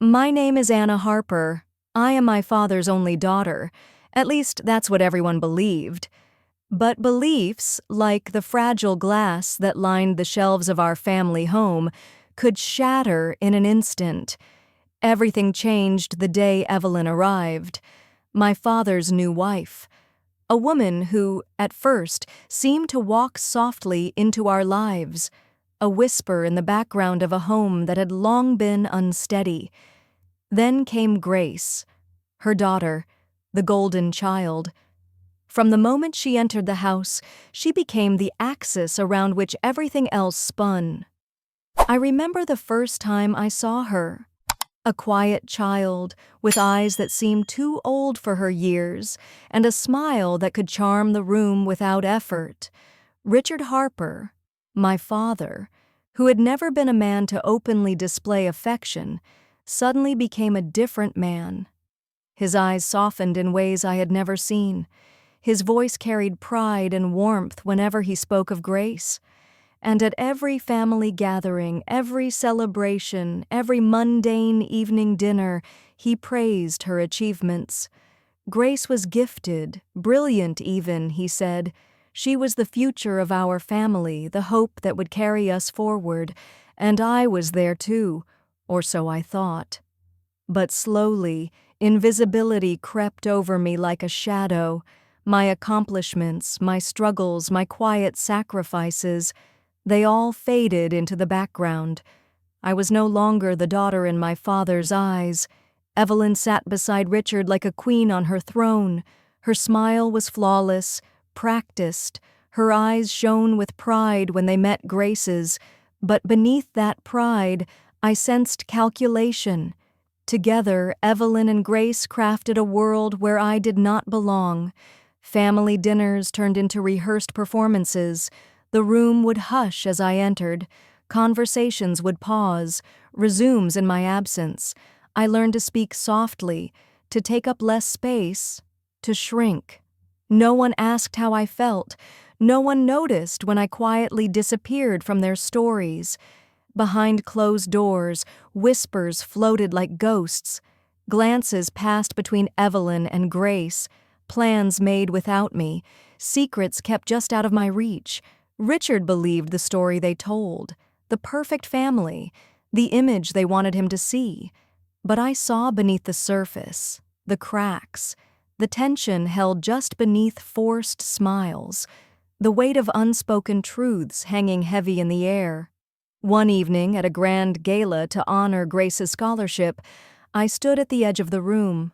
My name is Anna Harper. I am my father's only daughter. At least that's what everyone believed. But beliefs, like the fragile glass that lined the shelves of our family home, could shatter in an instant. Everything changed the day Evelyn arrived, my father's new wife. A woman who, at first, seemed to walk softly into our lives, a whisper in the background of a home that had long been unsteady. Then came Grace, her daughter, the golden child. From the moment she entered the house, she became the axis around which everything else spun. I remember the first time I saw her. A quiet child, with eyes that seemed too old for her years, and a smile that could charm the room without effort. Richard Harper, my father, who had never been a man to openly display affection, suddenly became a different man. His eyes softened in ways I had never seen. His voice carried pride and warmth whenever he spoke of Grace. And at every family gathering, every celebration, every mundane evening dinner, he praised her achievements. Grace was gifted, brilliant even, he said. She was the future of our family, the hope that would carry us forward, and I was there too, or so I thought. But slowly, invisibility crept over me like a shadow. My accomplishments, my struggles, my quiet sacrifices, they all faded into the background. I was no longer the daughter in my father's eyes. Evelyn sat beside Richard like a queen on her throne. Her smile was flawless, practiced. Her eyes shone with pride when they met Grace's. But beneath that pride, I sensed calculation. Together, Evelyn and Grace crafted a world where I did not belong. Family dinners turned into rehearsed performances. The room would hush as I entered. Conversations would pause, resumes in my absence. I learned to speak softly, to take up less space, to shrink. No one asked how I felt. No one noticed when I quietly disappeared from their stories. Behind closed doors, whispers floated like ghosts. Glances passed between Evelyn and Grace. Plans made without me. Secrets kept just out of my reach. Richard believed the story they told, the perfect family, the image they wanted him to see. But I saw beneath the surface, the cracks, the tension held just beneath forced smiles, the weight of unspoken truths hanging heavy in the air. One evening, at a grand gala to honor Grace's scholarship, I stood at the edge of the room.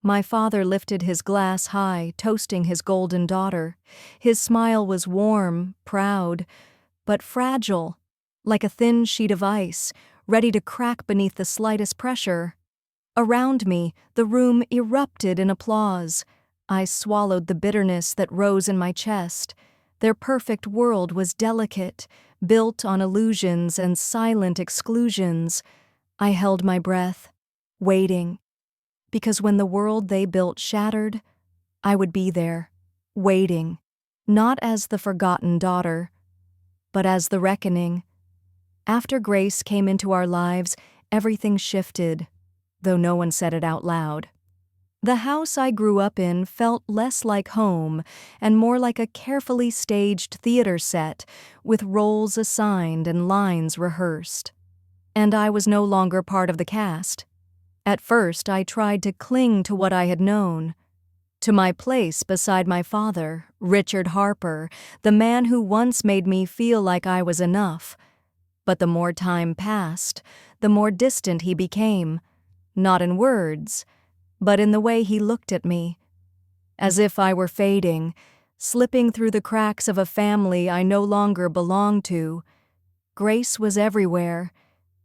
My father lifted his glass high, toasting his golden daughter. His smile was warm, proud, but fragile, like a thin sheet of ice, ready to crack beneath the slightest pressure. Around me, the room erupted in applause. I swallowed the bitterness that rose in my chest. Their perfect world was delicate, built on illusions and silent exclusions. I held my breath, waiting. Because when the world they built shattered, I would be there, waiting, not as the forgotten daughter, but as the reckoning. After Grace came into our lives, everything shifted, though no one said it out loud. The house I grew up in felt less like home and more like a carefully staged theater set with roles assigned and lines rehearsed. And I was no longer part of the cast. At first, I tried to cling to what I had known, to my place beside my father, Richard Harper, the man who once made me feel like I was enough. But the more time passed, the more distant he became, not in words, but in the way he looked at me, as if I were fading, slipping through the cracks of a family I no longer belonged to. Grace was everywhere.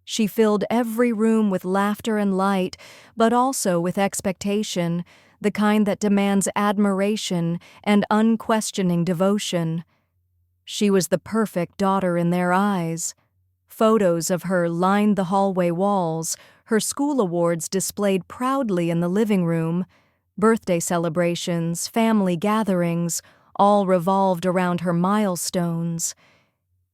She filled every room with laughter and light, but also with expectation, the kind that demands admiration and unquestioning devotion. She was the perfect daughter in their eyes. Photos of her lined the hallway walls, her school awards displayed proudly in the living room. Birthday celebrations, family gatherings, all revolved around her milestones.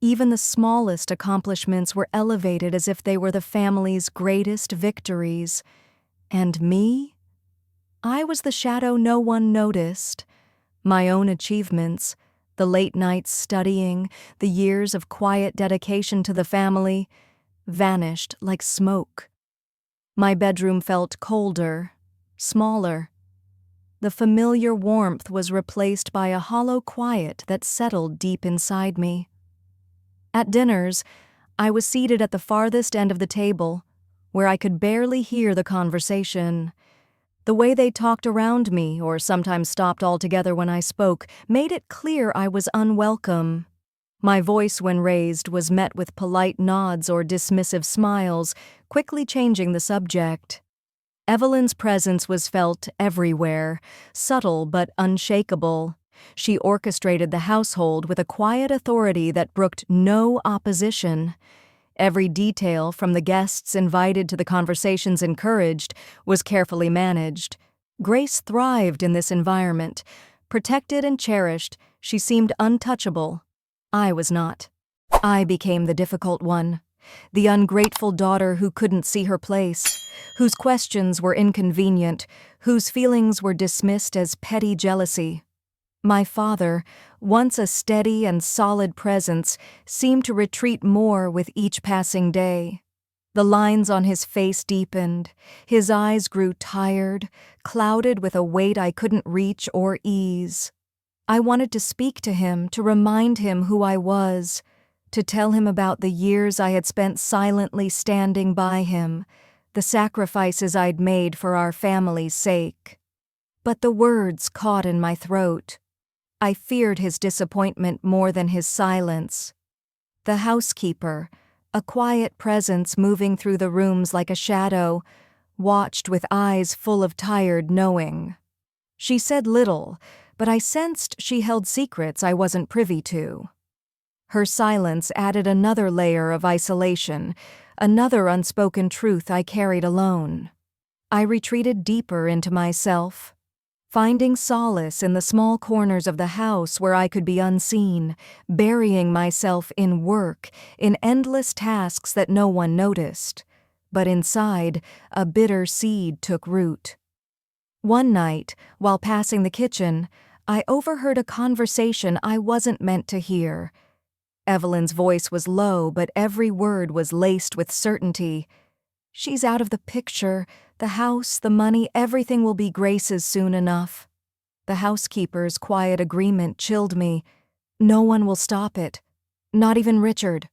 Even the smallest accomplishments were elevated as if they were the family's greatest victories. And me? I was the shadow no one noticed. My own achievements, the late nights studying, the years of quiet dedication to the family, vanished like smoke. My bedroom felt colder, smaller. The familiar warmth was replaced by a hollow quiet that settled deep inside me. At dinners, I was seated at the farthest end of the table, where I could barely hear the conversation. The way they talked around me, or sometimes stopped altogether when I spoke, made it clear I was unwelcome. My voice, when raised, was met with polite nods or dismissive smiles, quickly changing the subject. Evelyn's presence was felt everywhere, subtle but unshakable. She orchestrated the household with a quiet authority that brooked no opposition. Every detail, from the guests invited to the conversations encouraged, was carefully managed. Grace thrived in this environment. Protected and cherished, she seemed untouchable. I was not. I became the difficult one, the ungrateful daughter who couldn't see her place, whose questions were inconvenient, whose feelings were dismissed as petty jealousy. My father, once a steady and solid presence, seemed to retreat more with each passing day. The lines on his face deepened, his eyes grew tired, clouded with a weight I couldn't reach or ease. I wanted to speak to him, to remind him who I was, to tell him about the years I had spent silently standing by him, the sacrifices I'd made for our family's sake. But the words caught in my throat. I feared his disappointment more than his silence. The housekeeper, a quiet presence moving through the rooms like a shadow, watched with eyes full of tired knowing. She said little, but I sensed she held secrets I wasn't privy to. Her silence added another layer of isolation, another unspoken truth I carried alone. I retreated deeper into myself, finding solace in the small corners of the house where I could be unseen, burying myself in work, in endless tasks that no one noticed. But inside, a bitter seed took root. One night, while passing the kitchen, I overheard a conversation I wasn't meant to hear. Evelyn's voice was low, but every word was laced with certainty. "She's out of the picture. The house, the money, everything will be Grace's soon enough." The housekeeper's quiet agreement chilled me. "No one will stop it. Not even Richard."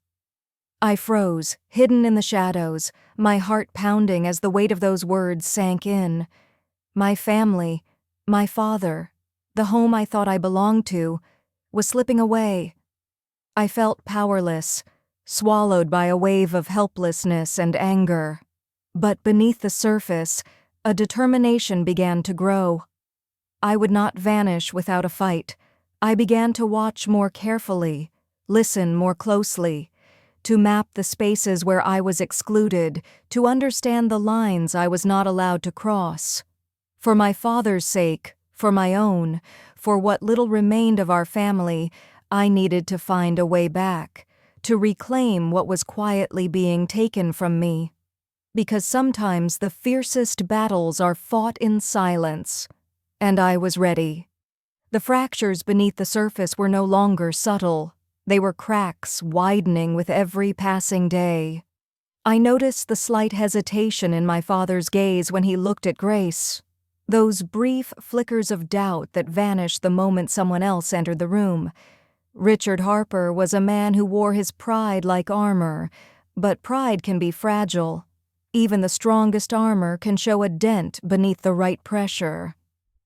I froze, hidden in the shadows, my heart pounding as the weight of those words sank in. My family, my father, the home I thought I belonged to, was slipping away. I felt powerless, swallowed by a wave of helplessness and anger. But beneath the surface, a determination began to grow. I would not vanish without a fight. I began to watch more carefully, listen more closely, to map the spaces where I was excluded, to understand the lines I was not allowed to cross. For my father's sake, for my own, for what little remained of our family, I needed to find a way back, to reclaim what was quietly being taken from me. Because sometimes the fiercest battles are fought in silence. And I was ready. The fractures beneath the surface were no longer subtle. They were cracks widening with every passing day. I noticed the slight hesitation in my father's gaze when he looked at Grace. Those brief flickers of doubt that vanished the moment someone else entered the room. Richard Harper was a man who wore his pride like armor, but pride can be fragile. Even the strongest armor can show a dent beneath the right pressure.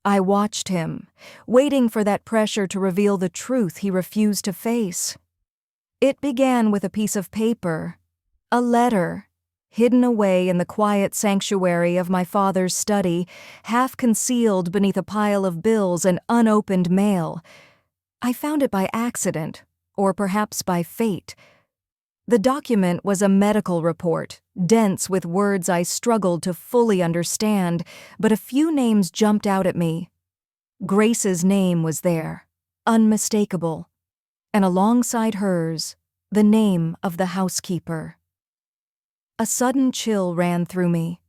I watched him, waiting for that pressure to reveal the truth he refused to face. It began with a piece of paper, a letter, hidden away in the quiet sanctuary of my father's study, half concealed beneath a pile of bills and unopened mail. I found it by accident, or perhaps by fate. The document was a medical report, dense with words I struggled to fully understand, but a few names jumped out at me. Grace's name was there, unmistakable, and alongside hers, the name of the housekeeper. A sudden chill ran through me.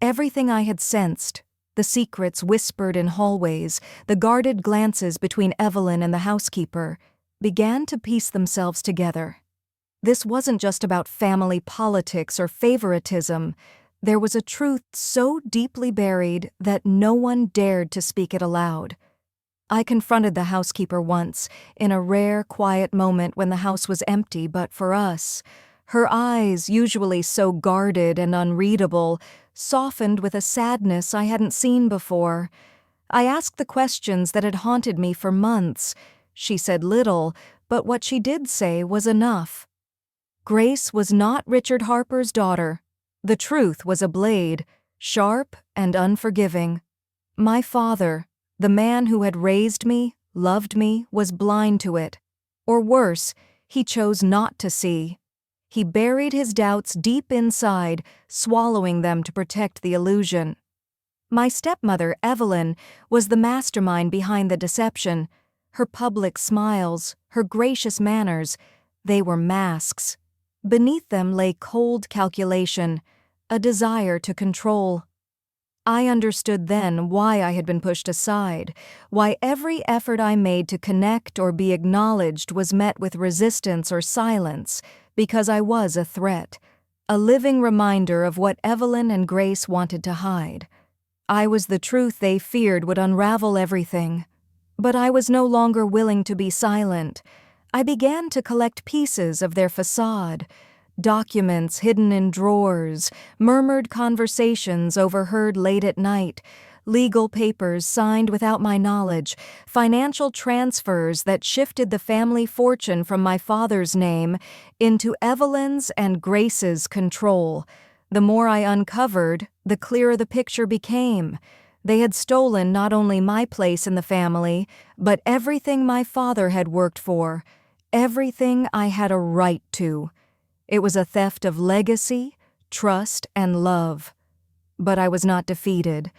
Everything I had sensed, the secrets whispered in hallways, the guarded glances between Evelyn and the housekeeper, began to piece themselves together. This wasn't just about family politics or favoritism. There was a truth so deeply buried that no one dared to speak it aloud. I confronted the housekeeper once, in a rare, quiet moment when the house was empty but for us. Her eyes, usually so guarded and unreadable, softened with a sadness I hadn't seen before. I asked the questions that had haunted me for months. She said little, but what she did say was enough. Grace was not Richard Harper's daughter. The truth was a blade, sharp and unforgiving. My father, the man who had raised me, loved me, was blind to it. Or worse, he chose not to see. He buried his doubts deep inside, swallowing them to protect the illusion. My stepmother, Evelyn, was the mastermind behind the deception. Her public smiles, her gracious manners, they were masks. Beneath them lay cold calculation, a desire to control. I understood then why I had been pushed aside, why every effort I made to connect or be acknowledged was met with resistance or silence, because I was a threat, a living reminder of what Evelyn and Grace wanted to hide. I was the truth they feared would unravel everything. But I was no longer willing to be silent. I began to collect pieces of their facade. Documents hidden in drawers, murmured conversations overheard late at night, legal papers signed without my knowledge, financial transfers that shifted the family fortune from my father's name into Evelyn's and Grace's control. The more I uncovered, the clearer the picture became. They had stolen not only my place in the family, but everything my father had worked for, everything I had a right to. It was a theft of legacy, trust, and love. But I was not defeated.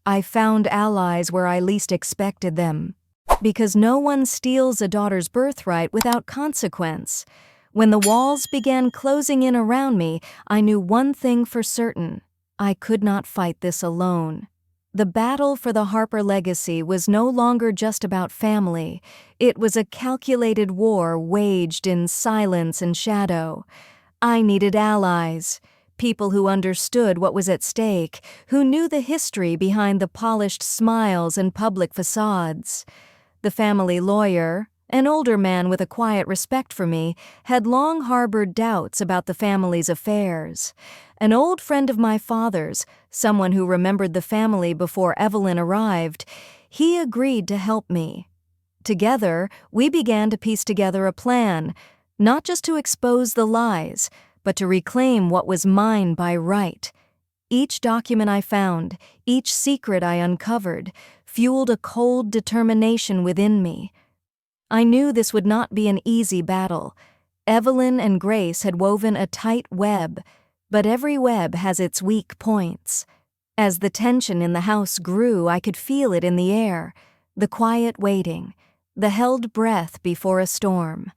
I found allies where I least expected them. Because no one steals a daughter's birthright without consequence. When the walls began closing in around me, I knew one thing for certain. I could not fight this alone. The battle for the Harper legacy was no longer just about family. It was a calculated war waged in silence and shadow. I needed allies, people who understood what was at stake, who knew the history behind the polished smiles and public facades. The family lawyer, an older man with a quiet respect for me, had long harbored doubts about the family's affairs. An old friend of my father's, someone who remembered the family before Evelyn arrived, he agreed to help me. Together, we began to piece together a plan, not just to expose the lies, but to reclaim what was mine by right. Each document I found, each secret I uncovered, fueled a cold determination within me. I knew this would not be an easy battle. Evelyn and Grace had woven a tight web, but every web has its weak points. As the tension in the house grew, I could feel it in the air, the quiet waiting, the held breath before a storm.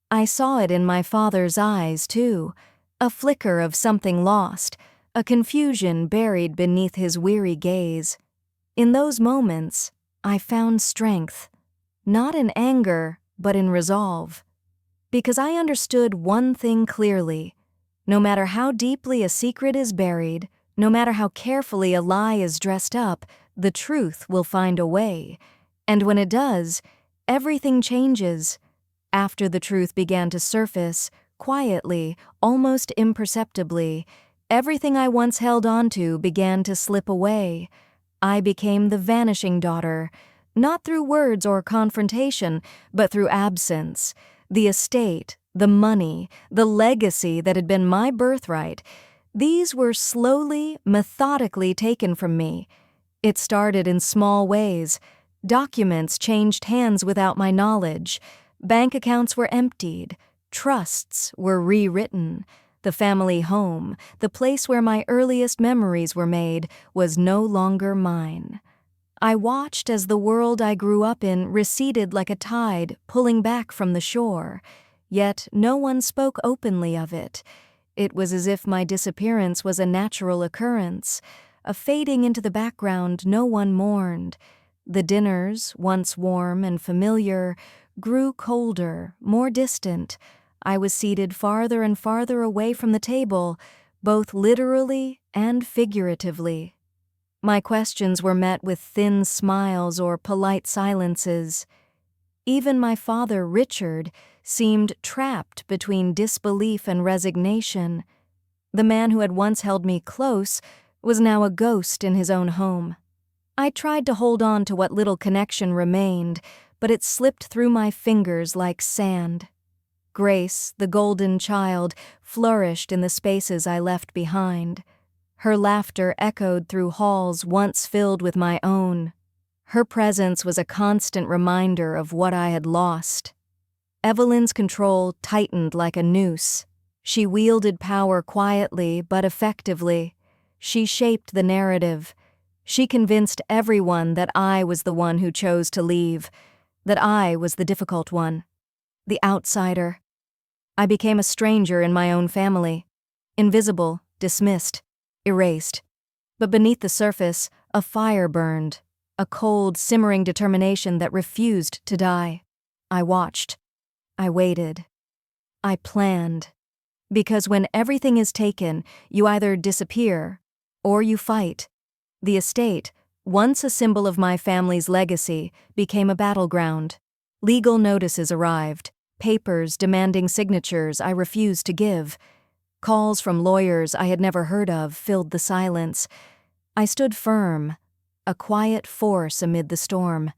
I saw it in my father's eyes, too, a flicker of something lost, a confusion buried beneath his weary gaze. In those moments, I found strength, not in anger, but in resolve. Because I understood one thing clearly. No matter how deeply a secret is buried, no matter how carefully a lie is dressed up, the truth will find a way. And when it does, everything changes. After the truth began to surface, quietly, almost imperceptibly, everything I once held onto began to slip away. I became the vanishing daughter, not through words or confrontation, but through absence. The estate, the money, the legacy that had been my birthright, these were slowly, methodically taken from me. It started in small ways. Documents changed hands without my knowledge. Bank accounts were emptied. Trusts were rewritten. The family home, the place where my earliest memories were made, was no longer mine. I watched as the world I grew up in receded like a tide pulling back from the shore. yet no one spoke openly of it. It was as if my disappearance was a natural occurrence, a fading into the background no one mourned. The dinners, once warm and familiar, grew colder, more distant. I was seated farther and farther away from the table, both literally and figuratively. My questions were met with thin smiles or polite silences. Even my father, Richard, seemed trapped between disbelief and resignation. The man who had once held me close was now a ghost in his own home. I tried to hold on to what little connection remained, but it slipped through my fingers like sand. Grace, the golden child, flourished in the spaces I left behind. Her laughter echoed through halls once filled with my own. Her presence was a constant reminder of what I had lost. Evelyn's control tightened like a noose. She wielded power quietly but effectively. She shaped the narrative. She convinced everyone that I was the one who chose to leave, that I was the difficult one, the outsider. I became a stranger in my own family, invisible, dismissed, erased. But beneath the surface, a fire burned, a cold, simmering determination that refused to die. I watched. I waited. I planned. Because when everything is taken, you either disappear or you fight. The estate, once a symbol of my family's legacy, became a battleground. Legal notices arrived, papers demanding signatures I refused to give. Calls from lawyers I had never heard of filled the silence. I stood firm, a quiet force amid the storm.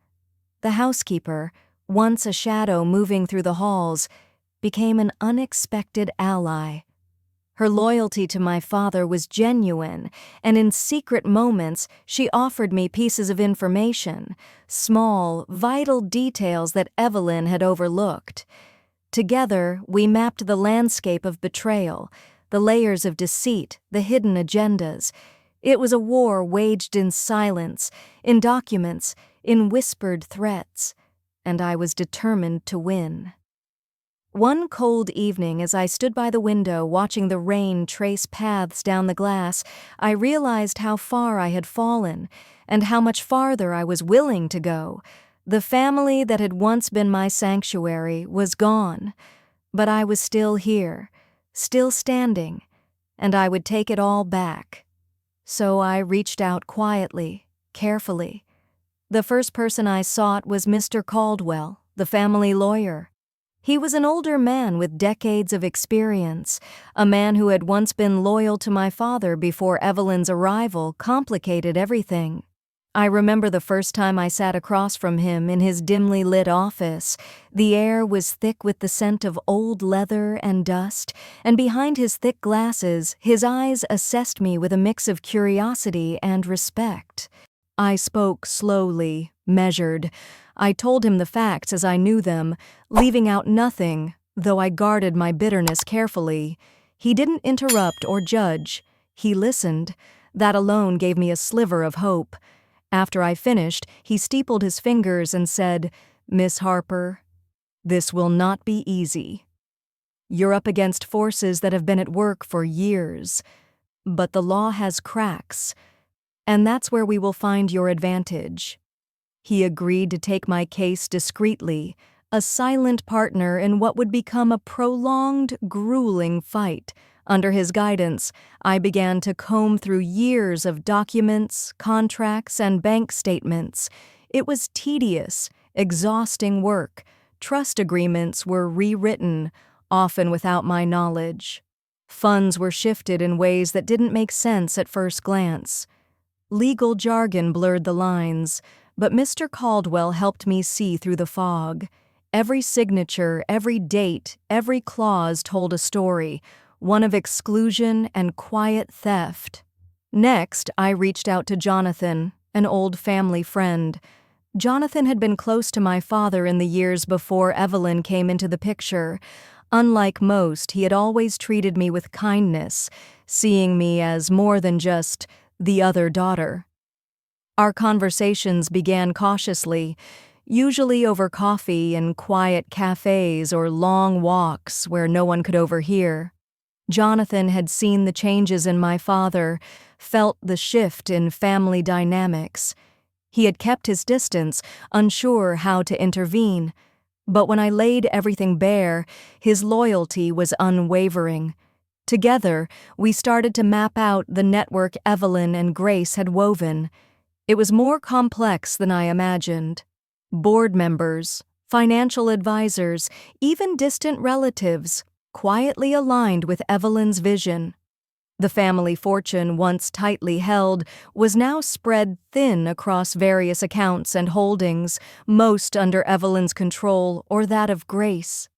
The housekeeper, once a shadow moving through the halls, became an unexpected ally. Her loyalty to my father was genuine, and in secret moments she offered me pieces of information, small, vital details that Evelyn had overlooked. Together, we mapped the landscape of betrayal, the layers of deceit, the hidden agendas. It was a war waged in silence, in documents, in whispered threats, and I was determined to win. One cold evening, as I stood by the window watching the rain trace paths down the glass, I realized how far I had fallen, and how much farther I was willing to go. The family that had once been my sanctuary was gone, but I was still here, still standing, and I would take it all back. So I reached out quietly, carefully. The first person I sought was Mr. Caldwell, the family lawyer. He was an older man with decades of experience, a man who had once been loyal to my father before Evelyn's arrival complicated everything. I remember the first time I sat across from him in his dimly lit office. The air was thick with the scent of old leather and dust, and behind his thick glasses, his eyes assessed me with a mix of curiosity and respect. I spoke slowly, measured. I told him the facts as I knew them, leaving out nothing, though I guarded my bitterness carefully. He didn't interrupt or judge. He listened. That alone gave me a sliver of hope. After I finished, he steepled his fingers and said, "Miss Harper, this will not be easy. You're up against forces that have been at work for years, but the law has cracks, and that's where we will find your advantage." He agreed to take my case discreetly, a silent partner in what would become a prolonged, grueling fight. Under his guidance, I began to comb through years of documents, contracts, and bank statements. It was tedious, exhausting work. Trust agreements were rewritten, often without my knowledge. Funds were shifted in ways that didn't make sense at first glance. Legal jargon blurred the lines, but Mr. Caldwell helped me see through the fog. Every signature, every date, every clause told a story, one of exclusion and quiet theft. Next, I reached out to Jonathan, an old family friend. Jonathan had been close to my father in the years before Evelyn came into the picture. Unlike most, he had always treated me with kindness, seeing me as more than just the other daughter. Our conversations began cautiously. usually over coffee in quiet cafes or long walks where no one could overhear. Jonathan had seen the changes in my father, felt the shift in family dynamics. He had kept his distance, unsure how to intervene. But when I laid everything bare, his loyalty was unwavering. Together, we started to map out the network Evelyn and Grace had woven. It was more complex than I imagined. Board members, financial advisors, even distant relatives, quietly aligned with Evelyn's vision. The family fortune, once tightly held, was now spread thin across various accounts and holdings, most under Evelyn's control or that of Grace.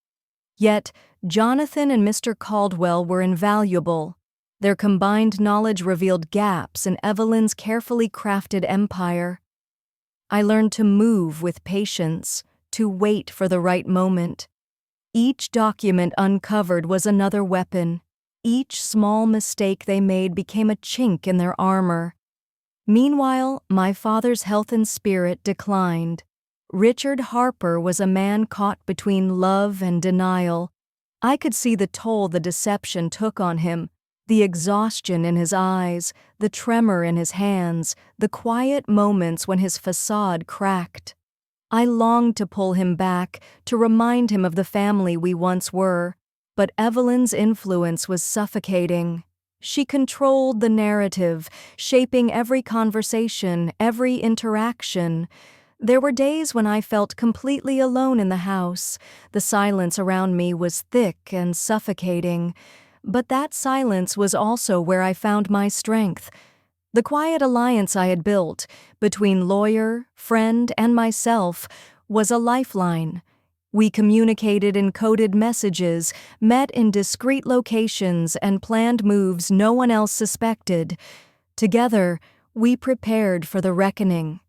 Yet, Jonathan and Mr. Caldwell were invaluable. Their combined knowledge revealed gaps in Evelyn's carefully crafted empire. I learned to move with patience, to wait for the right moment. Each document uncovered was another weapon. Each small mistake they made became a chink in their armor. Meanwhile, my father's health and spirit declined. Richard Harper was a man caught between love and denial. I could see the toll the deception took on him, the exhaustion in his eyes, the tremor in his hands, the quiet moments when his facade cracked. I longed to pull him back, to remind him of the family we once were, but Evelyn's influence was suffocating. She controlled the narrative, shaping every conversation, every interaction. There were days when I felt completely alone in the house. The silence around me was thick and suffocating. But that silence was also where I found my strength. The quiet alliance I had built, between lawyer, friend, and myself, was a lifeline. We communicated in coded messages, met in discreet locations, and planned moves no one else suspected. Together, we prepared for the reckoning.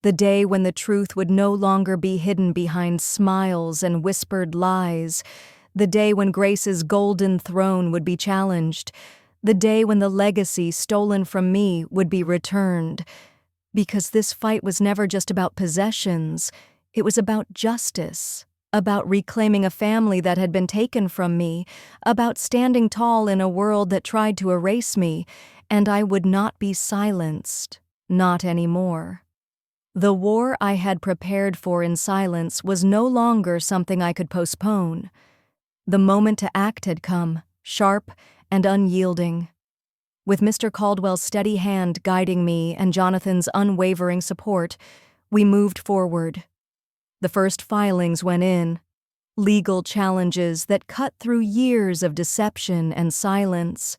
The day when the truth would no longer be hidden behind smiles and whispered lies. The day when Grace's golden throne would be challenged. The day when the legacy stolen from me would be returned. Because this fight was never just about possessions. It was about justice, about reclaiming a family that had been taken from me, about standing tall in a world that tried to erase me, and I would not be silenced, not anymore. The war I had prepared for in silence was no longer something I could postpone. The moment to act had come, sharp and unyielding. With Mr. Caldwell's steady hand guiding me and Jonathan's unwavering support, we moved forward. The first filings went in, legal challenges that cut through years of deception and silence.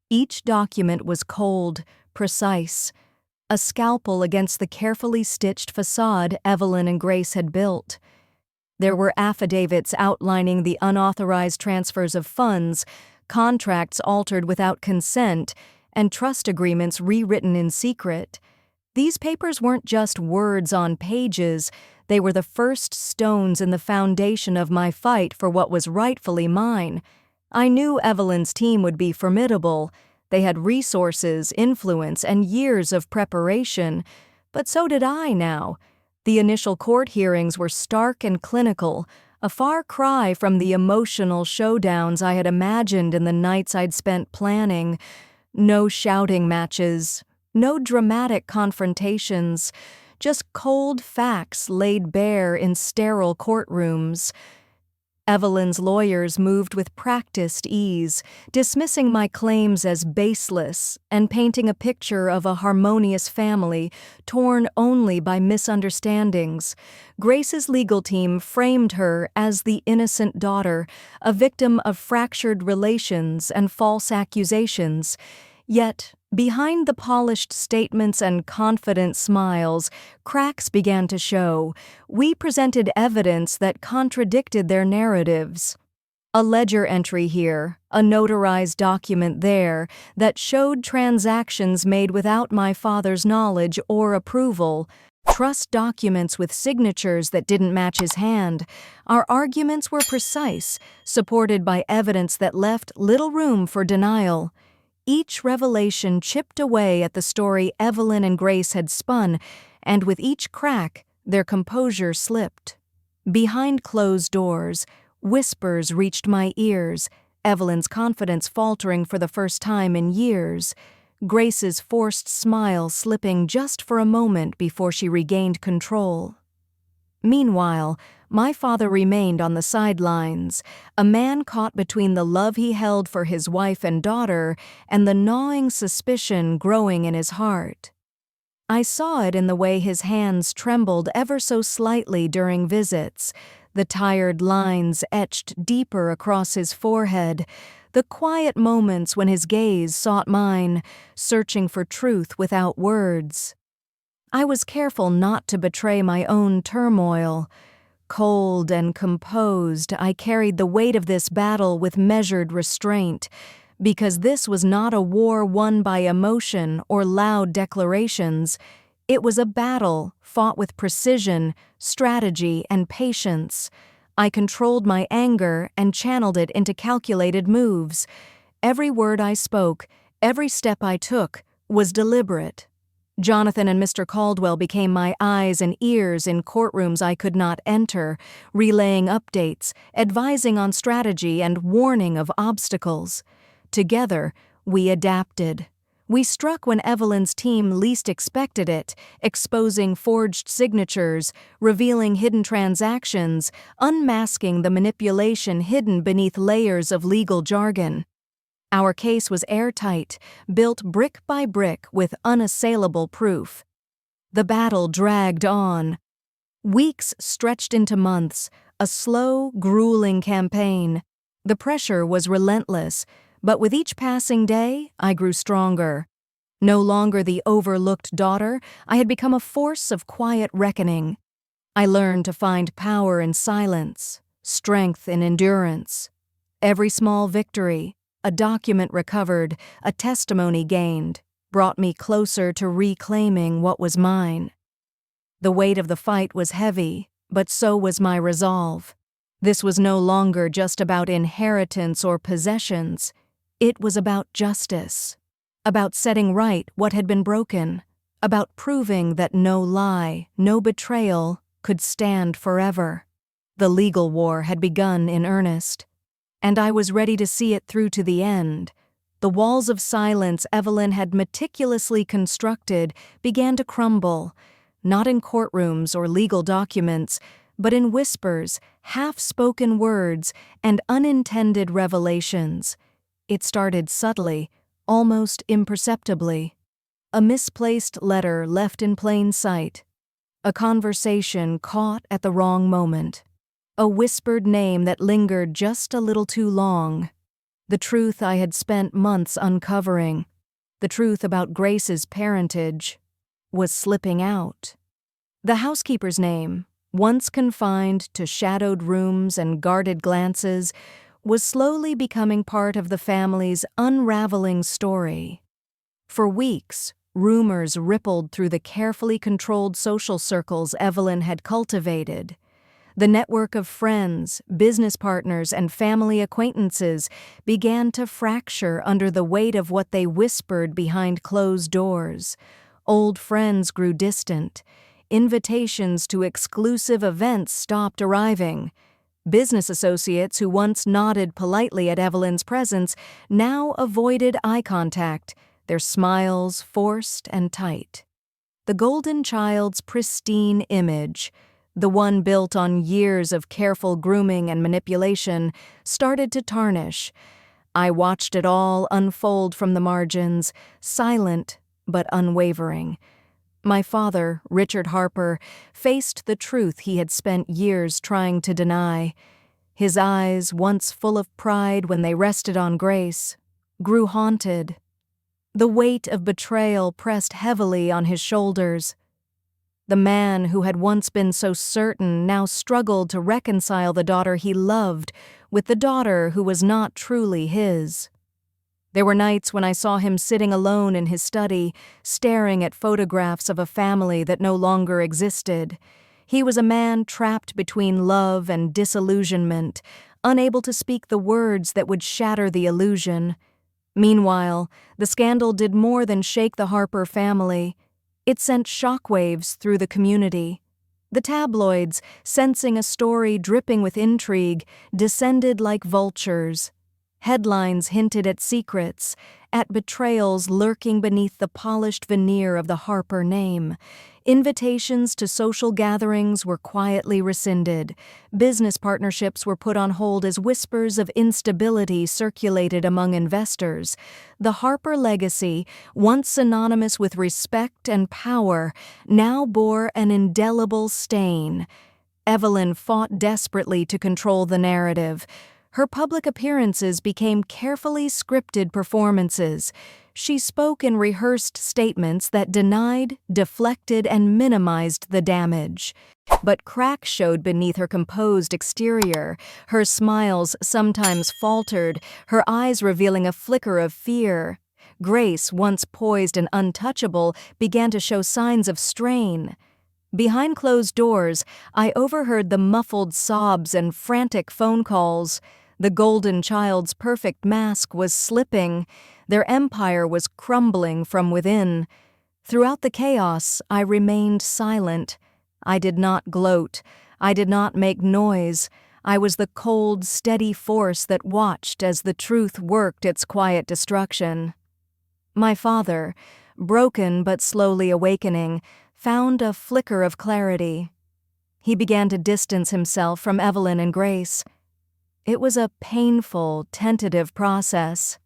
Each document was cold, precise, a scalpel against the carefully stitched facade Evelyn and Grace had built. There were affidavits outlining the unauthorized transfers of funds, contracts altered without consent, and trust agreements rewritten in secret. These papers weren't just words on pages, they were the first stones in the foundation of my fight for what was rightfully mine. I knew Evelyn's team would be formidable. They had resources, influence, and years of preparation, but so did I now. The initial court hearings were stark and clinical, a far cry from the emotional showdowns I had imagined in the nights I'd spent planning. No shouting matches, no dramatic confrontations, just cold facts laid bare in sterile courtrooms. Evelyn's lawyers moved with practiced ease, dismissing my claims as baseless and painting a picture of a harmonious family torn only by misunderstandings. Grace's legal team framed her as the innocent daughter, a victim of fractured relations and false accusations. Yet, behind the polished statements and confident smiles, cracks began to show. We presented evidence that contradicted their narratives. A ledger entry here, a notarized document there, that showed transactions made without my father's knowledge or approval. Trust documents with signatures that didn't match his hand. Our arguments were precise, supported by evidence that left little room for denial. Each revelation chipped away at the story Evelyn and Grace had spun, and with each crack, Their composure slipped. Behind closed doors, whispers reached my ears, Evelyn's confidence faltering for the first time in years, Grace's forced smile slipping just for a moment before she regained control. Meanwhile, my father remained on the sidelines, a man caught between the love he held for his wife and daughter and the gnawing suspicion growing in his heart. I saw it in the way his hands trembled ever so slightly during visits, the tired lines etched deeper across his forehead, the quiet moments when his gaze sought mine, searching for truth without words. I was careful not to betray my own turmoil. Cold and composed, I carried the weight of this battle with measured restraint, because this was not a war won by emotion or loud declarations. It was a battle fought with precision, strategy, and patience. I controlled my anger and channeled it into calculated moves. Every word I spoke, every step I took, was deliberate. Jonathan and Mr. Caldwell became my eyes and ears in courtrooms I could not enter, relaying updates, advising on strategy, and warning of obstacles. Together, we adapted. We struck when Evelyn's team least expected it, exposing forged signatures, revealing hidden transactions, unmasking the manipulation hidden beneath layers of legal jargon. Our case was airtight, built brick by brick with unassailable proof. The battle dragged on. Weeks stretched into months, a slow, grueling campaign. The pressure was relentless, but with each passing day, I grew stronger. No longer the overlooked daughter, I had become a force of quiet reckoning. I learned to find power in silence, strength in endurance. Every small victory, a document recovered, a testimony gained, brought me closer to reclaiming what was mine. The weight of the fight was heavy, but so was my resolve. This was no longer just about inheritance or possessions. It was about justice, about setting right what had been broken, about proving that no lie, no betrayal could stand forever. The legal war had begun in earnest, and I was ready to see it through to the end. The walls of silence Evelyn had meticulously constructed began to crumble, not in courtrooms or legal documents, but in whispers, half-spoken words, and unintended revelations. It started subtly, almost imperceptibly. A misplaced letter left in plain sight. A conversation caught at the wrong moment. A whispered name that lingered just a little too long. The truth I had spent months uncovering, the truth about Grace's parentage, was slipping out. The housekeeper's name, once confined to shadowed rooms and guarded glances, was slowly becoming part of the family's unraveling story. For weeks, rumors rippled through the carefully controlled social circles Evelyn had cultivated. The network of friends, business partners, and family acquaintances began to fracture under the weight of what they whispered behind closed doors. Old friends grew distant. Invitations to exclusive events stopped arriving. Business associates who once nodded politely at Evelyn's presence now avoided eye contact, their smiles forced and tight. The golden child's pristine image, the one built on years of careful grooming and manipulation, started to tarnish. I watched it all unfold from the margins, silent but unwavering. My father, Richard Harper, faced the truth he had spent years trying to deny. His eyes, once full of pride when they rested on Grace, grew haunted. The weight of betrayal pressed heavily on his shoulders. The man who had once been so certain now struggled to reconcile the daughter he loved with the daughter who was not truly his. There were nights when I saw him sitting alone in his study, staring at photographs of a family that no longer existed. He was a man trapped between love and disillusionment, unable to speak the words that would shatter the illusion. Meanwhile, the scandal did more than shake the Harper family. It sent shockwaves through the community. The tabloids, sensing a story dripping with intrigue, descended like vultures. Headlines hinted at secrets, at betrayals lurking beneath the polished veneer of the Harper name. Invitations to social gatherings were quietly rescinded. Business partnerships were put on hold as whispers of instability circulated among investors. The Harper legacy, once synonymous with respect and power, now bore an indelible stain. Evelyn fought desperately to control the narrative. Her public appearances became carefully scripted performances. She spoke in rehearsed statements that denied, deflected, and minimized the damage. But cracks showed beneath her composed exterior. Her smiles sometimes faltered, her eyes revealing a flicker of fear. Grace, once poised and untouchable, began to show signs of strain. Behind closed doors, I overheard the muffled sobs and frantic phone calls. The golden child's perfect mask was slipping. Their empire was crumbling from within. Throughout the chaos, I remained silent. I did not gloat. I did not make noise. I was the cold, steady force that watched as the truth worked its quiet destruction. My father, broken but slowly awakening, found a flicker of clarity. He began to distance himself from Evelyn and Grace. It was a painful, tentative process.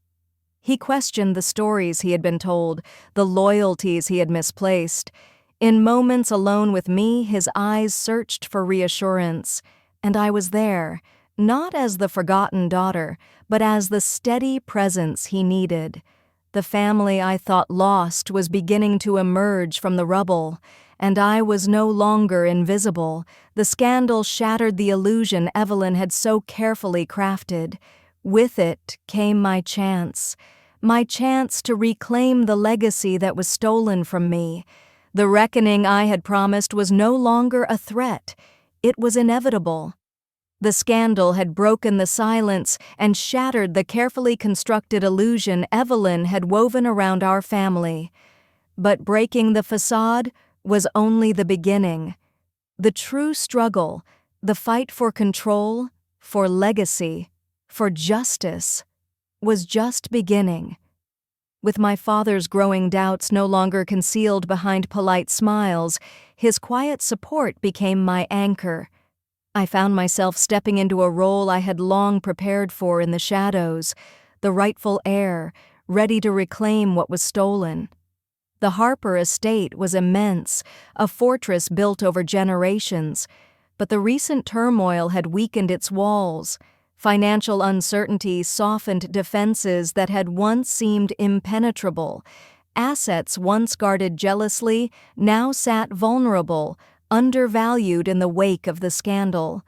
He questioned the stories he had been told, the loyalties he had misplaced. In moments alone with me, his eyes searched for reassurance, and I was there, not as the forgotten daughter, but as the steady presence he needed. The family I thought lost was beginning to emerge from the rubble, and I was no longer invisible. The scandal shattered the illusion Evelyn had so carefully crafted. With it came my chance to reclaim the legacy that was stolen from me. The reckoning I had promised was no longer a threat. It was inevitable. The scandal had broken the silence and shattered the carefully constructed illusion Evelyn had woven around our family. But breaking the facade was only the beginning. The true struggle, the fight for control, for legacy, for justice, was just beginning. With my father's growing doubts no longer concealed behind polite smiles, his quiet support became my anchor. I found myself stepping into a role I had long prepared for in the shadows, the rightful heir, ready to reclaim what was stolen. The Harper estate was immense, a fortress built over generations, but the recent turmoil had weakened its walls. Financial uncertainty softened defenses that had once seemed impenetrable. Assets once guarded jealously now sat vulnerable, undervalued in the wake of the scandal.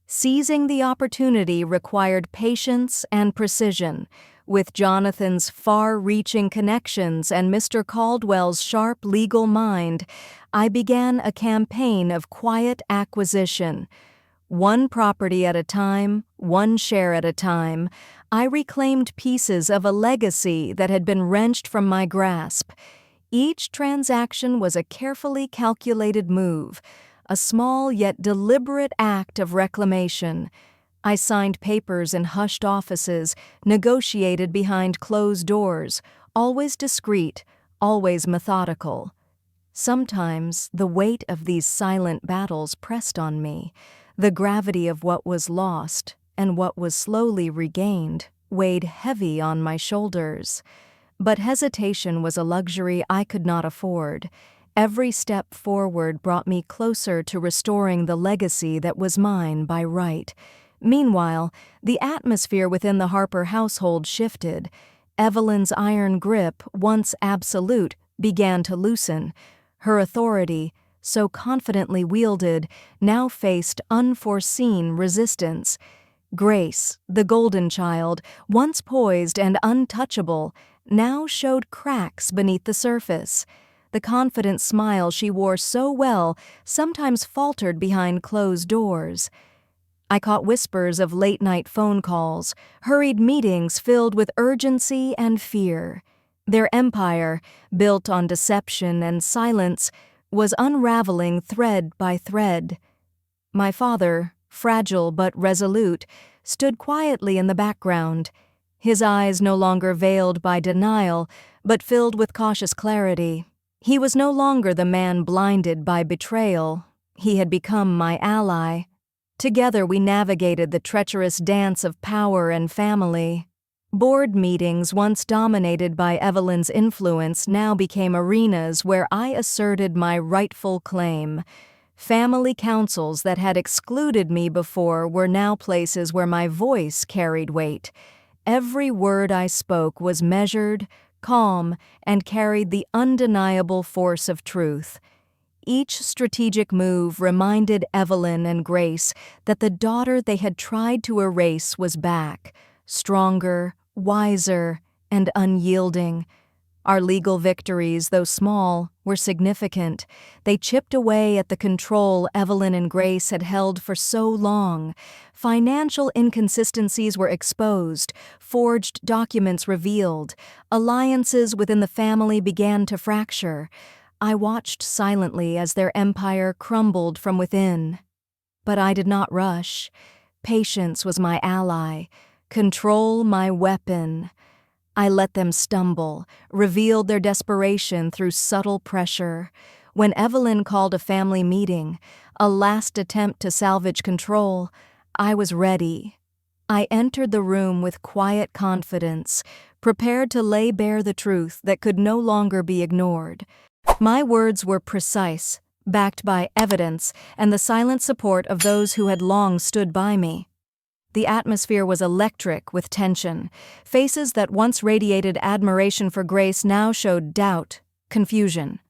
Seizing the opportunity required patience and precision. With Jonathan's far-reaching connections and Mr. Caldwell's sharp legal mind, I began a campaign of quiet acquisition. One property at a time, one share at a time, I reclaimed pieces of a legacy that had been wrenched from my grasp. Each transaction was a carefully calculated move, a small yet deliberate act of reclamation. I signed papers in hushed offices, negotiated behind closed doors, always discreet, always methodical. Sometimes the weight of these silent battles pressed on me. The gravity of what was lost and what was slowly regained weighed heavy on my shoulders. But hesitation was a luxury I could not afford. Every step forward brought me closer to restoring the legacy that was mine by right. Meanwhile, the atmosphere within the Harper household shifted. Evelyn's iron grip, once absolute, began to loosen. Her authority, so confidently wielded, now faced unforeseen resistance. Grace, the golden child, once poised and untouchable, now showed cracks beneath the surface. The confident smile she wore so well sometimes faltered behind closed doors. I caught whispers of late-night phone calls, hurried meetings filled with urgency and fear. Their empire, built on deception and silence, was unraveling thread by thread. My father, fragile but resolute, stood quietly in the background, his eyes no longer veiled by denial, but filled with cautious clarity. He was no longer the man blinded by betrayal. He had become my ally. Together we navigated the treacherous dance of power and family. Board meetings, once dominated by Evelyn's influence, now became arenas where I asserted my rightful claim. Family councils that had excluded me before were now places where my voice carried weight. Every word I spoke was measured, calm, and carried the undeniable force of truth. Each strategic move reminded Evelyn and Grace that the daughter they had tried to erase was back, stronger, wiser, and unyielding. Our legal victories, though small, were significant. They chipped away at the control Evelyn and Grace had held for so long. Financial inconsistencies were exposed, forged documents revealed, alliances within the family began to fracture. I watched silently as their empire crumbled from within. But I did not rush. Patience was my ally, control my weapon. I let them stumble, revealed their desperation through subtle pressure. When Evelyn called a family meeting, a last attempt to salvage control, I was ready. I entered the room with quiet confidence, prepared to lay bare the truth that could no longer be ignored. My words were precise, backed by evidence and the silent support of those who had long stood by me. The atmosphere was electric with tension. Faces that once radiated admiration for Grace now showed doubt, confusion.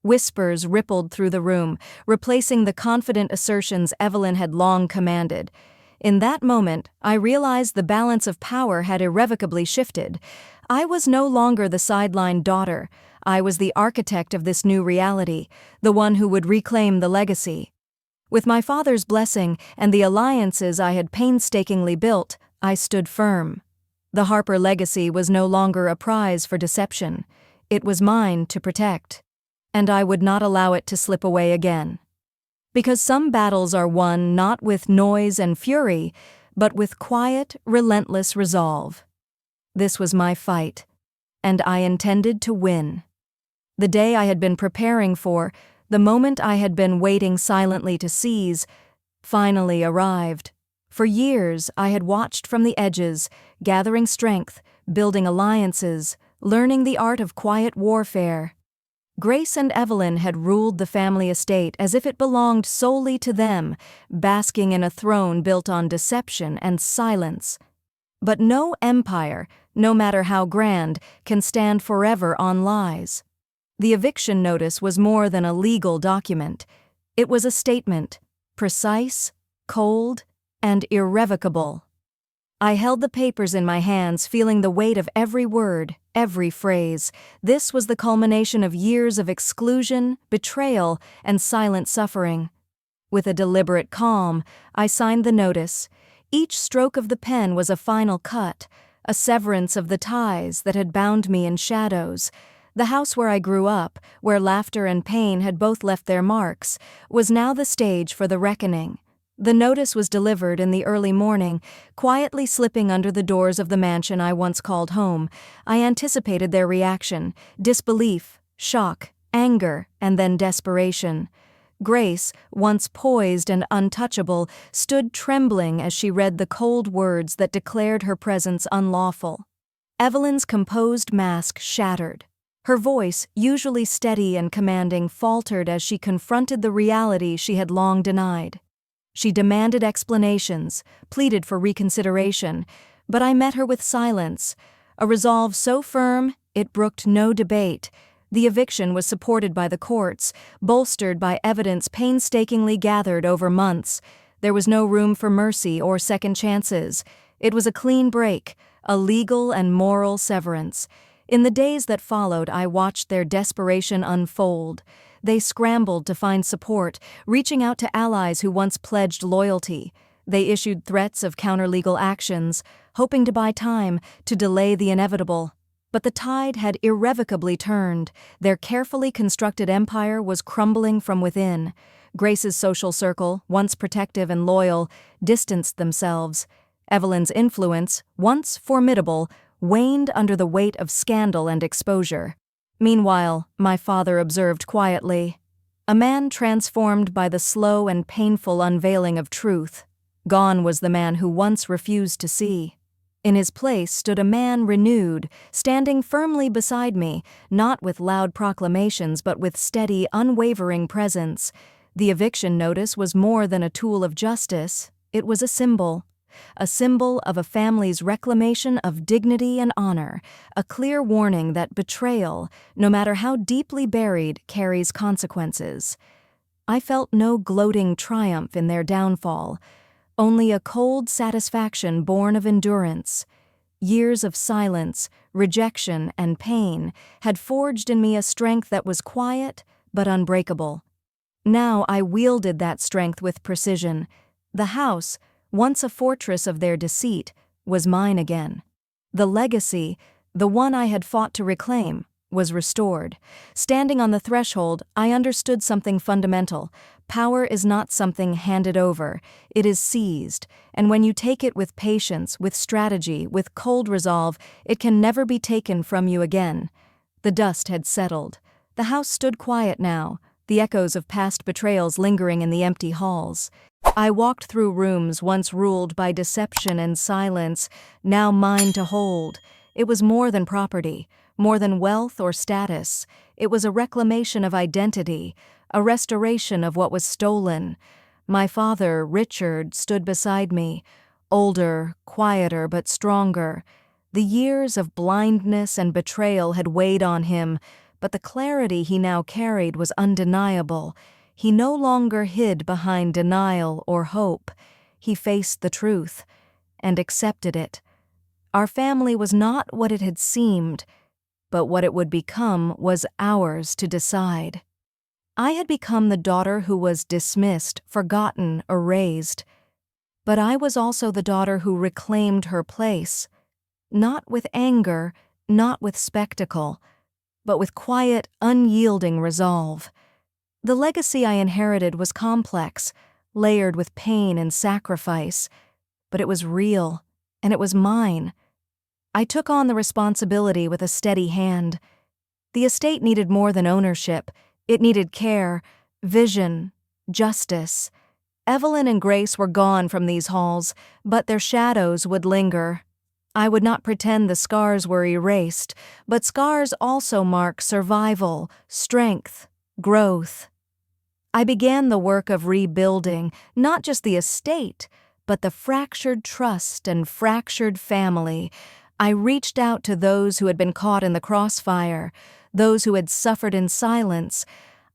Whispers rippled through the room, replacing the confident assertions Evelyn had long commanded. In that moment, I realized the balance of power had irrevocably shifted. I was no longer the sidelined daughter. I was the architect of this new reality, the one who would reclaim the legacy. With my father's blessing and the alliances I had painstakingly built, I stood firm. The Harper legacy was no longer a prize for deception. It was mine to protect. And I would not allow it to slip away again. Because some battles are won not with noise and fury, but with quiet, relentless resolve. This was my fight, and I intended to win. The day I had been preparing for, the moment I had been waiting silently to seize, finally arrived. For years, I had watched from the edges, gathering strength, building alliances, learning the art of quiet warfare. Grace and Evelyn had ruled the family estate as if it belonged solely to them, basking in a throne built on deception and silence. But no empire, no matter how grand, can stand forever on lies. The eviction notice was more than a legal document. It was a statement, precise, cold, and irrevocable. I held the papers in my hands, feeling the weight of every word, every phrase. This was the culmination of years of exclusion, betrayal, and silent suffering. With a deliberate calm, I signed the notice. Each stroke of the pen was a final cut, a severance of the ties that had bound me in shadows. The house where I grew up, where laughter and pain had both left their marks, was now the stage for the reckoning. The notice was delivered in the early morning, quietly slipping under the doors of the mansion I once called home. I anticipated their reaction: disbelief, shock, anger, and then desperation. Grace, once poised and untouchable, stood trembling as she read the cold words that declared her presence unlawful. Evelyn's composed mask shattered. Her voice, usually steady and commanding, faltered as she confronted the reality she had long denied. She demanded explanations, pleaded for reconsideration, but I met her with silence, a resolve so firm it brooked no debate. The eviction was supported by the courts, bolstered by evidence painstakingly gathered over months. There was no room for mercy or second chances. It was a clean break, a legal and moral severance. In the days that followed, I watched their desperation unfold. They scrambled to find support, reaching out to allies who once pledged loyalty. They issued threats of counter-legal actions, hoping to buy time, to delay the inevitable. But the tide had irrevocably turned. Their carefully constructed empire was crumbling from within. Grace's social circle, once protective and loyal, distanced themselves. Evelyn's influence, once formidable, waned under the weight of scandal and exposure. Meanwhile, my father observed quietly. A man transformed by the slow and painful unveiling of truth. Gone was the man who once refused to see. In his place stood a man renewed, standing firmly beside me, not with loud proclamations but with steady, unwavering presence. The eviction notice was more than a tool of justice, it was a symbol of a family's reclamation of dignity and honor, a clear warning that betrayal, no matter how deeply buried, carries consequences. I felt no gloating triumph in their downfall, only a cold satisfaction born of endurance. Years of silence, rejection, and pain had forged in me a strength that was quiet but unbreakable. Now I wielded that strength with precision. The house, once a fortress of their deceit, was mine again. The legacy, the one I had fought to reclaim, was restored. Standing on the threshold, I understood something fundamental. Power is not something handed over, it is seized, and when you take it with patience, with strategy, with cold resolve, it can never be taken from you again. The dust had settled. The house stood quiet now, the echoes of past betrayals lingering in the empty halls. I walked through rooms once ruled by deception and silence, now mine to hold. It was more than property, more than wealth or status. It was a reclamation of identity, a restoration of what was stolen. My father, Richard, stood beside me, older, quieter, but stronger. The years of blindness and betrayal had weighed on him, but the clarity he now carried was undeniable. He no longer hid behind denial or hope. He faced the truth and accepted it. Our family was not what it had seemed, but what it would become was ours to decide. I had become the daughter who was dismissed, forgotten, erased. But I was also the daughter who reclaimed her place, not with anger, not with spectacle, but with quiet, unyielding resolve. The legacy I inherited was complex, layered with pain and sacrifice, but it was real, and it was mine. I took on the responsibility with a steady hand. The estate needed more than ownership. It needed care, vision, justice. Evelyn and Grace were gone from these halls, but their shadows would linger. I would not pretend the scars were erased, but scars also mark survival, strength, growth. I began the work of rebuilding, not just the estate, but the fractured trust and fractured family. I reached out to those who had been caught in the crossfire, those who had suffered in silence.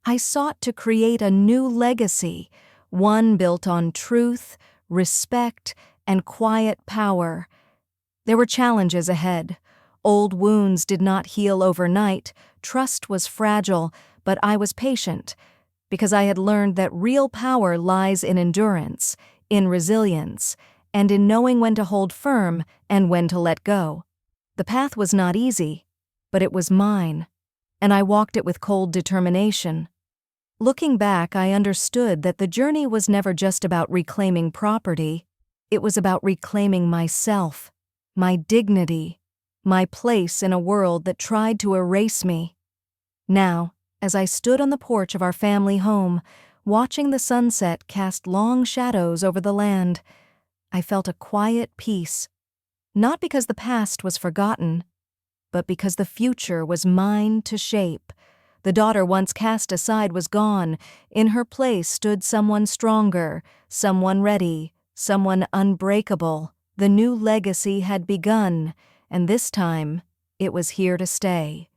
I sought to create a new legacy, one built on truth, respect, and quiet power. There were challenges ahead. Old wounds did not heal overnight, trust was fragile, but I was patient, because I had learned that real power lies in endurance, in resilience, and in knowing when to hold firm and when to let go. The path was not easy, but it was mine, and I walked it with cold determination. Looking back, I understood that the journey was never just about reclaiming property. It was about reclaiming myself, my dignity, my place in a world that tried to erase me. Now, as I stood on the porch of our family home, watching the sunset cast long shadows over the land, I felt a quiet peace, not because the past was forgotten, but because the future was mine to shape. The daughter once cast aside was gone. In her place stood someone stronger, someone ready, someone unbreakable. The new legacy had begun, and this time it was here to stay.